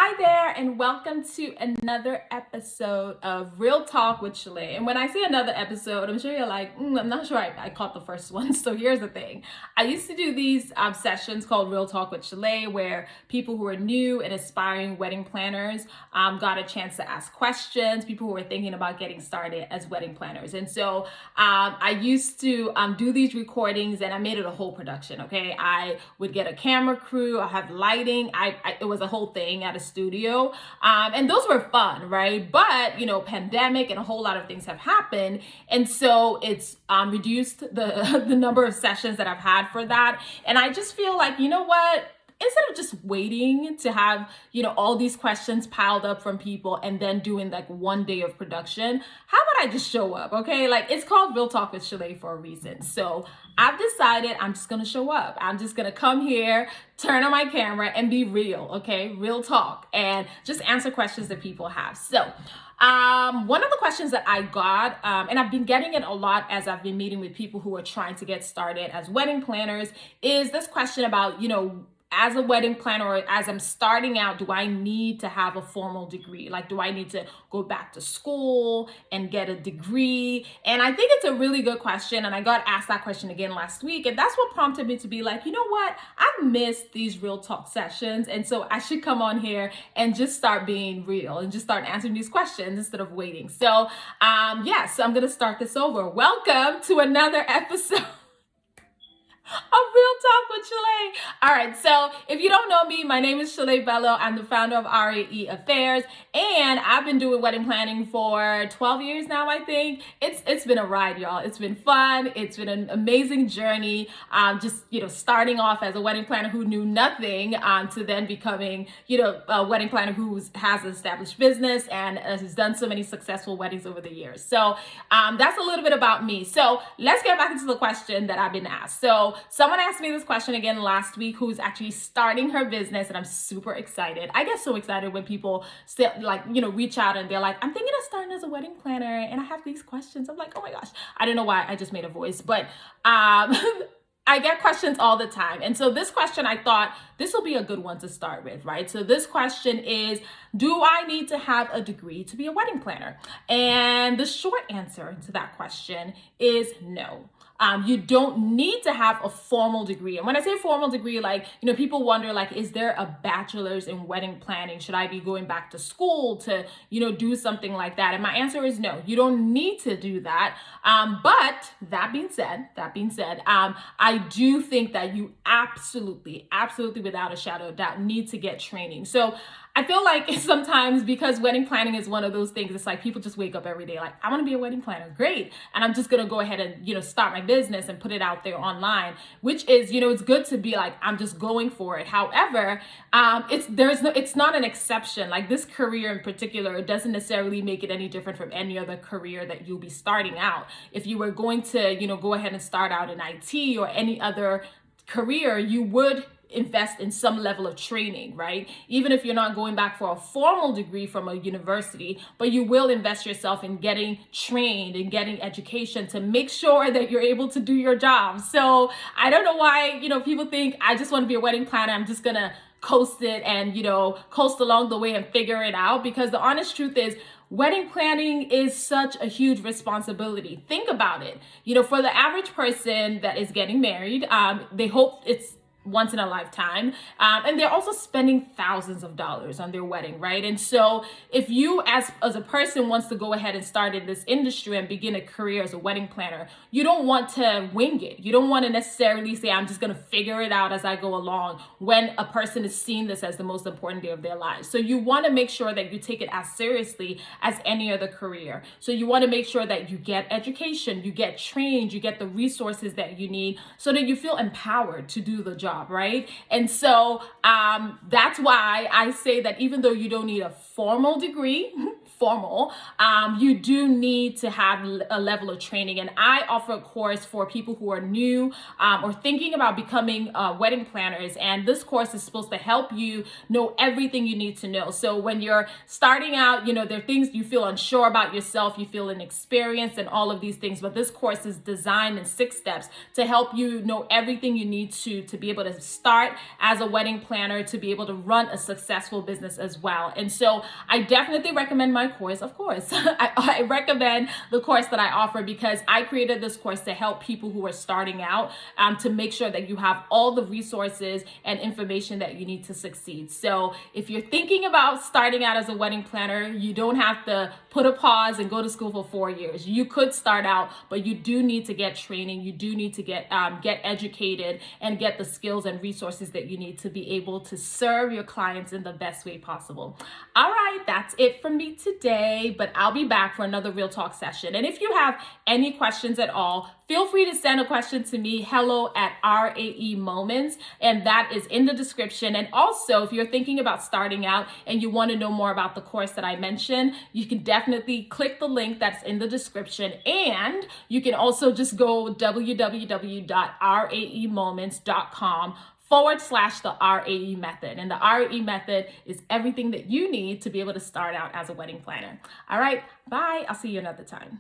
Hi there, and welcome to another episode of Real Talk with Shalay. And when I say another episode, I'm sure you're like, I'm not sure I caught the first one. So here's the thing. I used to do these sessions called Real Talk with Shalay, where people who are new and aspiring wedding planners got a chance to ask questions, people who were thinking about getting started as wedding planners. And so I used to do these recordings, and I made it a whole production, okay? I would get a camera crew, I have lighting, it was a whole thing at a studio, and those were fun, right? But pandemic and a whole lot of things have happened, and so it's reduced the the number of sessions that I've had for that. And I just feel like, you know what, instead of just waiting to have all these questions piled up from people and then doing like one day of production, how about I just show up? Okay, like, it's called Real Talk with Shalay for a reason. So I've decided I'm just gonna show up. I'm just gonna come here, turn on my camera, and be real. Okay, real talk, and just answer questions that people have. So one of the questions that I got, and I've been getting it a lot as I've been meeting with people who are trying to get started as wedding planners, is this question about, as a wedding planner, or as I'm starting out, do I need to have a formal degree? Like, do I need to go back to school and get a degree? And I think it's a really good question. And I got asked that question again last week. And that's what prompted me to be like, you know what? I've missed these real talk sessions. And so I should come on here and just start being real and just start answering these questions instead of waiting. So, so I'm going to start this over. Welcome to another episode of Real Talk with Shalay. All right, so if you don't know me, my name is Shalay Bello. I'm the founder of RAE Affairs, and I've been doing wedding planning for 12 years now, I think. It's been a ride, y'all. It's been fun. It's been an amazing journey. Just starting off as a wedding planner who knew nothing, to then becoming a wedding planner who has an established business and has done so many successful weddings over the years. So that's a little bit about me. So let's get back into the question that I've been asked. So someone asked me this question again last week, who's actually starting her business, and I'm super excited. I get so excited when people still reach out and they're like, I'm thinking of starting as a wedding planner and I have these questions. I'm like, oh my gosh, I don't know why I just made a voice, but I get questions all the time. And so this question, I thought this will be a good one to start with, right? So this question is, do I need to have a degree to be a wedding planner? And the short answer to that question is no. You don't need to have a formal degree. And when I say formal degree, people wonder, is there a bachelor's in wedding planning? Should I be going back to school to, do something like that? And my answer is no, you don't need to do that. But that being said, I do think that you absolutely, without a shadow of doubt, need to get training. So I feel like sometimes, because wedding planning is one of those things, it's like people just wake up every day like, I want to be a wedding planner. Great. And I'm just going to go ahead and, start my business and put it out there online, which is, it's good to be like, I'm just going for it. However, it's not an exception. Like, this career in particular, it doesn't necessarily make it any different from any other career that you'll be starting out. If you were going to, go ahead and start out in IT or any other career, you would invest in some level of training, right? Even if you're not going back for a formal degree from a university, but you will invest yourself in getting trained and getting education to make sure that you're able to do your job. So I don't know why, people think I just want to be a wedding planner, I'm just gonna coast it and, coast along the way and figure it out, because the honest truth is, wedding planning is such a huge responsibility. Think about it. For the average person that is getting married, they hope it's once in a lifetime. And they're also spending thousands of dollars on their wedding, right? And so if you as a person wants to go ahead and start in this industry and begin a career as a wedding planner, you don't want to wing it. You don't want to necessarily say, I'm just going to figure it out as I go along, when a person is seeing this as the most important day of their lives. So you want to make sure that you take it as seriously as any other career. So you want to make sure that you get education, you get trained, you get the resources that you need so that you feel empowered to do the job. Right? And so that's why I say that even though you don't need a formal degree, you do need to have a level of training. And I offer a course for people who are new or thinking about becoming wedding planners. And this course is supposed to help you know everything you need to know. So when you're starting out, there are things you feel unsure about yourself, you feel inexperienced and all of these things. But this course is designed in 6 steps to help you know everything you need to be able to to start as a wedding planner to be able to run a successful business as well. And so I definitely recommend my course, of course. I recommend the course that I offer because I created this course to help people who are starting out, to make sure that you have all the resources and information that you need to succeed. So if you're thinking about starting out as a wedding planner, you don't have to put a pause and go to school for 4 years. You could start out, but you do need to get training. You do need to get educated and get the skills and resources that you need to be able to serve your clients in the best way possible. All right, that's it from me today, but I'll be back for another Real Talk session. And if you have any questions at all, feel free to send a question to me, hello@RAE Moments, and that is in the description. And also, if you're thinking about starting out and you want to know more about the course that I mentioned, you can definitely click the link that's in the description. And you can also just go www.raemoments.com/the RAE method. And the RAE method is everything that you need to be able to start out as a wedding planner. All right, bye. I'll see you another time.